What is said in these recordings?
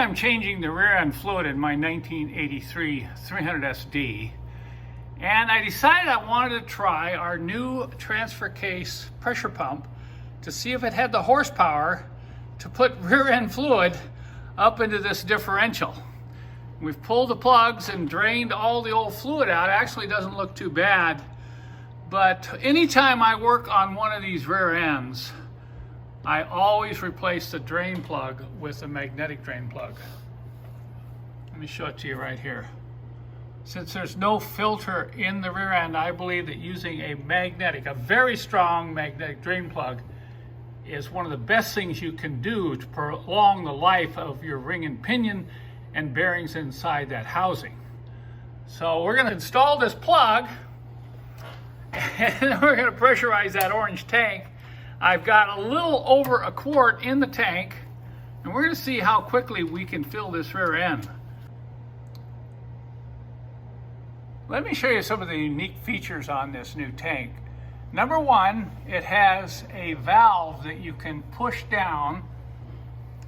I'm changing the rear end fluid in my 1983 300 SD, and I decided I wanted to try our new transfer case pressure pump to see if it had the horsepower to put rear end fluid up into this differential. We've pulled the plugs and drained all the old fluid out. It actually doesn't look too bad, but anytime I work on one of these rear ends, I always replace the drain plug with a magnetic drain plug. Let me show it to you right here. Since there's no filter in the rear end, I believe that using a very strong magnetic drain plug is one of the best things you can do to prolong the life of your ring and pinion and bearings inside that housing. So we're going to install this plug, and then we're going to pressurize that orange tank. I've got a little over a quart in the tank, and we're going to see how quickly we can fill this rear end. Let me show you some of the unique features on this new tank. Number one, it has a valve that you can push down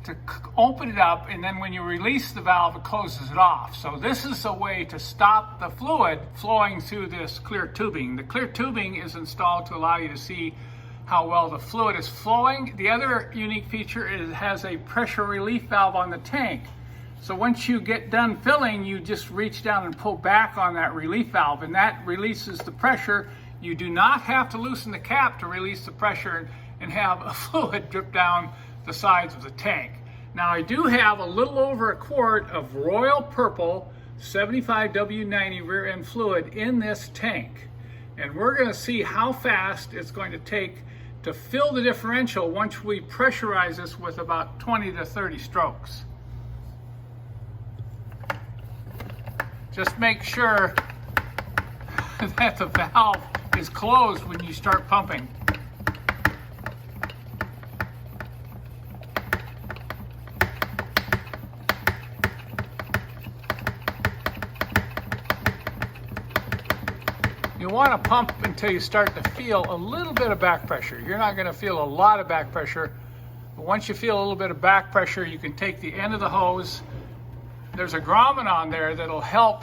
to open it up, and then when you release the valve, it closes it off. So this is a way to stop the fluid flowing through this clear tubing. The clear tubing is installed to allow you to see how well the fluid is flowing. The other unique feature is it has a pressure relief valve on the tank. So once you get done filling, you just reach down and pull back on that relief valve, and that releases the pressure. You do not have to loosen the cap to release the pressure and have a fluid drip down the sides of the tank. Now I do have a little over a quart of Royal Purple 75W90 rear end fluid in this tank, and we're going to see how fast it's going to take to fill the differential once we pressurize this with about 20 to 30 strokes. Just make sure that the valve is closed when you start pumping. You want to pump until you start to feel a little bit of back pressure. You're not going to feel a lot of back pressure, but once you feel a little bit of back pressure, you can take the end of the hose. There's a grommet on there that'll help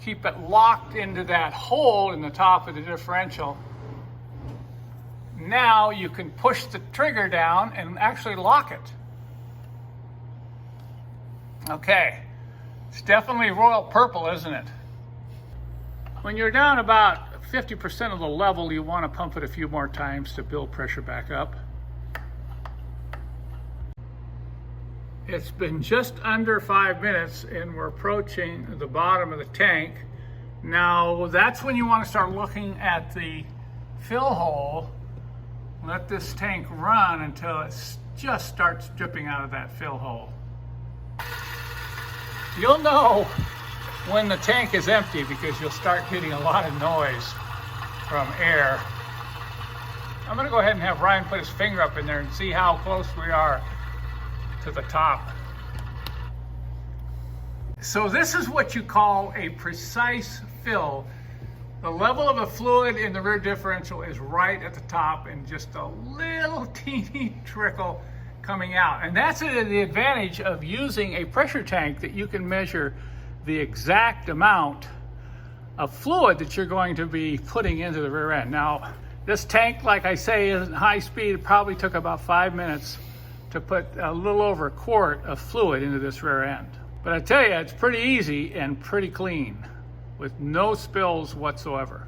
keep it locked into that hole in the top of the differential. Now you can push the trigger down and actually lock it. Okay, it's definitely Royal Purple, isn't it? When you're down about 50% of the level, you want to pump it a few more times to build pressure back up. It's been just under 5 minutes and we're approaching the bottom of the tank. Now that's when you want to start looking at the fill hole. Let this tank run until it just starts dripping out of that fill hole. You'll know when the tank is empty because you'll start getting a lot of noise from air. I'm going to go ahead and have Ryan put his finger up in there and see how close we are to the top. So this is what you call a precise fill. The level of the fluid in the rear differential is right at the top and just a little teeny trickle coming out. And that's the advantage of using a pressure tank, that you can measure the exact amount of fluid that you're going to be putting into the rear end. Now, this tank, like I say, isn't high speed. It probably took about 5 minutes to put a little over a quart of fluid into this rear end. But I tell you, it's pretty easy and pretty clean with no spills whatsoever.